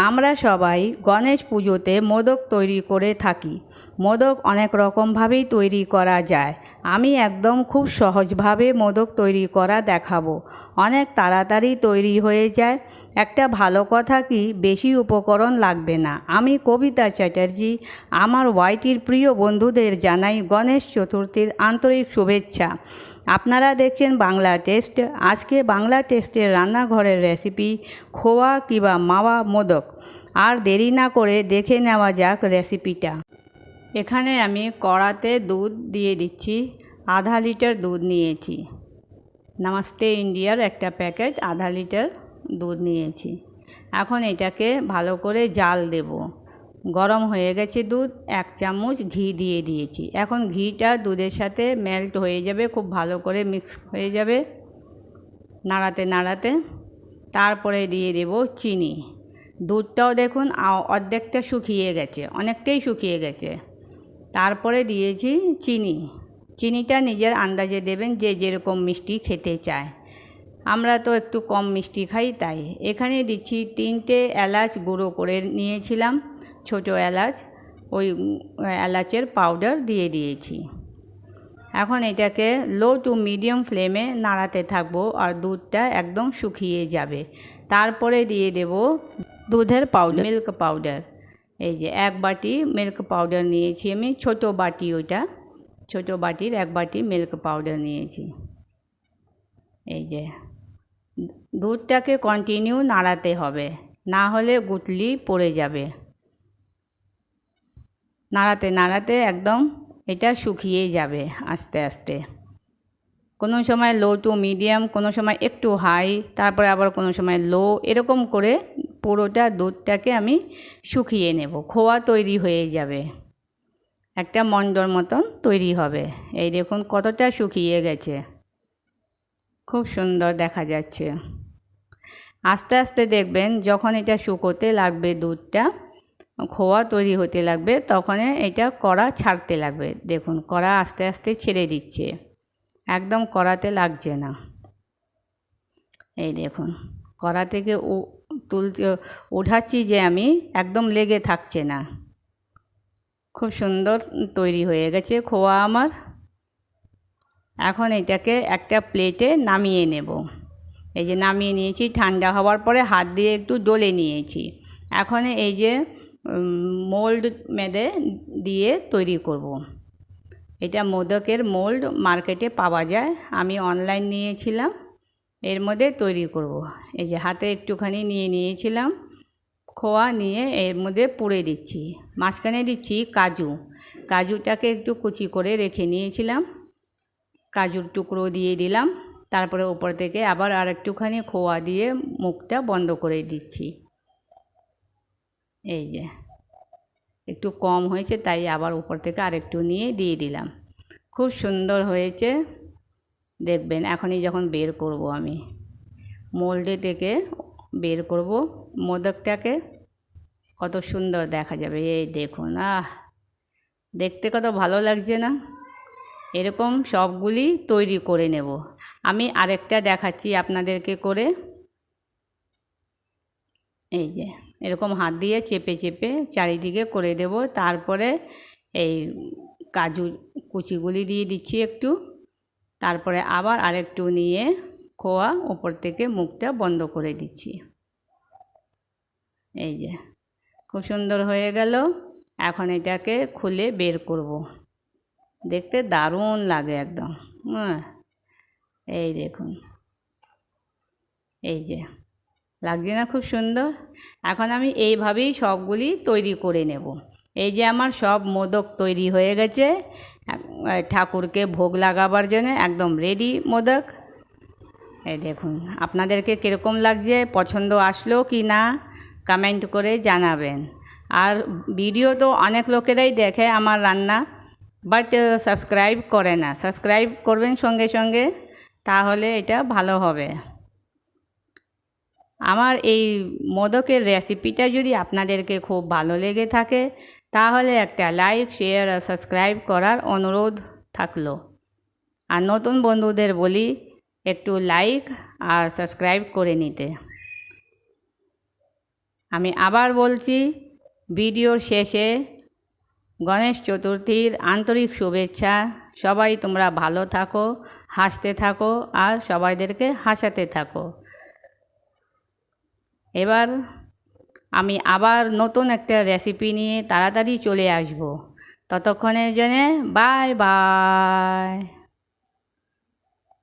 আমরা সবাই গণেশ পুজোতে মোদক তৈরি করে থাকি। মোদক অনেক রকমভাবেই তৈরি করা যায়। আমি একদম খুব সহজভাবে মোদক তৈরি করা দেখাবো। অনেক তাড়াতাড়ি তৈরি হয়ে যায়। একটা ভালো কথা কি, বেশি উপকরণ লাগবে না। আমি কবিতা চ্যাটার্জি। আমার ওয়াইটির প্রিয় বন্ধুদের জানাই গণেশ চতুর্থীর আন্তরিক শুভেচ্ছা। আপনারা দেখছেন বাংলা টেস্ট। আজকে বাংলা টেস্টের রান্নাঘরের রেসিপি খোয়া কিংবা মাওয়া মোদক। আর দেরি না করে দেখে নেওয়া যাক রেসিপিটা। এখানে আমি কড়াতে দুধ দিয়ে দিচ্ছি। আধা লিটার দুধ নিয়েছি। নমস্তে ইন্ডিয়ার একটা প্যাকেট আধা লিটার দুধ নিয়েছি। এখন এটাকে ভালো করে জাল দেব। গরম হয়ে গেছে দুধ, 1 চামচ ঘি দিয়ে দিয়েছি। এখন ঘিটা দুধের সাথে মেল্ট হয়ে যাবে, খুব ভালো করে মিক্স হয়ে যাবে নাড়াতে নাড়াতে। তারপরে দিয়ে দেব চিনি। দুধটাও দেখুন অর্ধেকটা শুকিয়ে গেছে, অনেকটাই শুকিয়ে গেছে। তারপরে দিয়েছি চিনি। চিনিটা নিজের আন্দাজে দেবেন, যে যেরকম মিষ্টি খেতে চায়। আমরা তো একটু কম মিষ্টি খাই, তাই এখানে দিচ্ছি 3টে এলাচ গুঁড়ো করে নিয়েছিলাম, ছোটো এলাচ। ওই এলাচের পাউডার দিয়ে দিয়েছি। এখন এটাকে লো টু মিডিয়াম ফ্লেমে নাড়াতে থাকবো আর দুধটা একদম শুকিয়ে যাবে। তারপরে দিয়ে দেব দুধের পাউডার, মিল্ক পাউডার। এই যে 1 বাটি মিল্ক পাউডার নিয়েছি আমি, ছোটো বাটি ওইটা, ছোটো বাটির 1 বাটি মিল্ক পাউডার নিয়েছি। এই যে দুধটাকে কন্টিনিউ নাড়াতে হবে, না হলে গুটলি পড়ে যাবে। নাড়াতে নাড়াতে একদম এটা শুকিয়ে যাবে আস্তে আস্তে। কোনো সময় লো টু মিডিয়াম, কোনো সময় একটু হাই, তারপরে আবার কোনো সময় লো, এরকম করে পুরোটা দুধটাকে আমি শুকিয়ে নেব। খোয়া তৈরি হয়ে যাবে, একটা মণ্ডর মতন তৈরি হবে। এই দেখুন কতটা শুকিয়ে গেছে, খুব সুন্দর দেখা যাচ্ছে। আস্তে আস্তে দেখবেন যখন এটা শুকোতে লাগবে, দুধটা খোয়া তৈরি হতে লাগবে, তখন এটা কড়া ছাড়তে লাগবে। দেখুন কড়া আস্তে আস্তে ছেড়ে দিচ্ছে, একদম কড়াতে লাগছে না। এই দেখুন কড়া থেকে উঠাচ্ছি যে আমি, একদম লেগে থাকছে না। খুব সুন্দর তৈরি হয়ে গেছে খোয়া আমার। এখন এটাকে একটা প্লেটে নামিয়ে নেব। এই যে নামিয়ে নিয়েছি, ঠান্ডা হওয়ার পরে হাত দিয়ে একটু ডলে নিয়েছি। এখন এই যে মোল্ড মেদে দিয়ে তৈরি করব। এটা মোদকের মোল্ড মার্কেটে পাওয়া যায়, আমি অনলাইন নিয়েছিলাম। এর মধ্যে তৈরি করব। এই যে হাতে একটুখানি নিয়ে নিয়েছিলাম খোয়া, নিয়ে এর মধ্যে পুড়ে দিচ্ছি। মাঝখানে দিচ্ছি কাজু। কাজুটাকে একটু কুচি করে রেখে নিয়েছিলাম, কাজুর টুকরো দিয়ে দিলাম। তারপরে উপর থেকে আবার আর একটুখানি খোয়া দিয়ে মুখটা বন্ধ করে দিচ্ছি। এই যে একটু কম হয়েছে, তাই আবার উপর থেকে আরেকটু নিয়ে দিয়ে দিলাম। খুব সুন্দর হয়েছে, দেখবেন। এখনই যখন বের করব আমি মোল্ডে থেকে বের করব মোদকটাকে, কত সুন্দর দেখা যাবে। এই দেখুন, দেখতে কত ভালো লাগছে না? এরকম সবগুলি তৈরি করে নেব। আমি আরেকটা দেখাচ্ছি আপনাদেরকে করে। এই যে এরকম হাত দিয়ে চেপে চেপে চারিদিকে করে দেব। তারপরে এই কাজু কুচিগুলি দিয়ে দিচ্ছি একটু, তারপরে আবার আরেকটু নিয়ে খোয়া উপর থেকে মুখটা বন্ধ করে দিচ্ছি। এই যে খুব সুন্দর হয়ে গেল। এখন এটাকে খুলে বের করব। দেখতে দারুণ লাগে একদম। এই দেখুন, এই যে লাগছে না খুব সুন্দর? এখন আমি এইভাবেই সবগুলি তৈরি করে নেব। এই যে আমার সব মোদক তৈরি হয়ে গেছে, ঠাকুরকে ভোগ লাগাবার জন্য একদম রেডি মোদক। এই দেখুন আপনাদেরকে কীরকম লাগছে, পছন্দ আসলো কি না কমেন্ট করে জানাবেন। আর ভিডিও তো অনেক লোকেরাই দেখে আমার রান্না, বাট সাবস্ক্রাইব করে না। সাবস্ক্রাইব করবেন সঙ্গে সঙ্গে, তাহলে এটা ভালো হবে। আমার এই মোদকের রেসিপিটা যদি আপনাদেরকে খুব ভালো লেগে থাকে, তাহলে একটা লাইক, শেয়ার আর সাবস্ক্রাইব করার অনুরোধ থাকলো। আর নতুন বন্ধুদের বলি একটু লাইক আর সাবস্ক্রাইব করে নিতে। আমি আবার বলছি, ভিডিওর শেষে গণেশ চতুর্থীর আন্তরিক শুভেচ্ছা। সবাই তোমরা ভালো থাকো, হাসতে থাকো আর সবাইদেরকে হাসাতে থাকো। এবার আমি আবার নতুন একটা রেসিপি নিয়ে তাড়াতাড়ি চলে আসব। ততক্ষণের জন্যে বাই বাই।